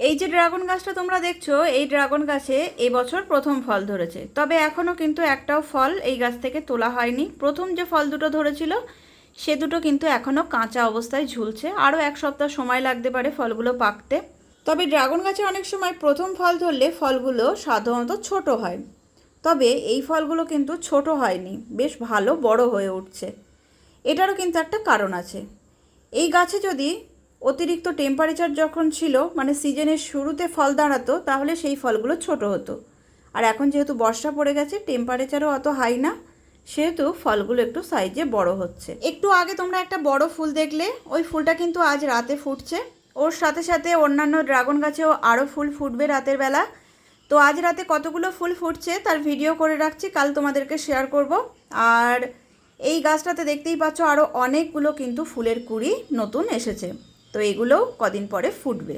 এই যে ড্রাগন গাছটা তোমরা দেখছো, এই ড্রাগন গাছে এই বছর প্রথম ফল ধরেছে। তবে এখনও কিন্তু একটাও ফল এই গাছ থেকে তোলা হয়নি। প্রথম যে ফল দুটো ধরেছিল সে দুটো কিন্তু এখনও কাঁচা অবস্থায় ঝুলছে। আরও এক সপ্তাহ সময় লাগতে পারে ফলগুলো পাকতে। তবে ড্রাগন গাছে অনেক সময় প্রথম ফল ধরলে ফলগুলো সাধারণত ছোট হয়, তবে এই ফলগুলো কিন্তু ছোট হয়নি, বেশ ভালো বড় হয়ে উঠছে। এটারও কিন্তু একটা কারণ আছে। এই গাছে যদি অতিরিক্ত টেম্পারেচার যখন ছিল, মানে সিজনের শুরুতে ফল দাঁড়াতো, তাহলে সেই ফলগুলো ছোট হতো। আর এখন যেহেতু বর্ষা পড়ে গেছে, টেম্পারেচারও অত হাই না, সেহেতু ফলগুলো একটু সাইজে বড় হচ্ছে। একটু আগে তোমরা একটা বড় ফুল দেখলে, ওই ফুলটা কিন্তু আজ রাতে ফুটছে। ওর সাথে সাথে অন্যান্য ড্রাগন গাছেও আরও ফুল ফুটবে রাতের বেলা। তো আজ রাতে কতগুলো ফুল ফুটছে তার ভিডিও করে রাখছি, কাল তোমাদেরকে শেয়ার করব। আর এই গাছটাতে দেখতেই পাচ্ছ আরও অনেকগুলো কিন্তু ফুলের কুঁড়ি নতুন এসেছে। তো এগুলোও কদিন পরে ফুটবে।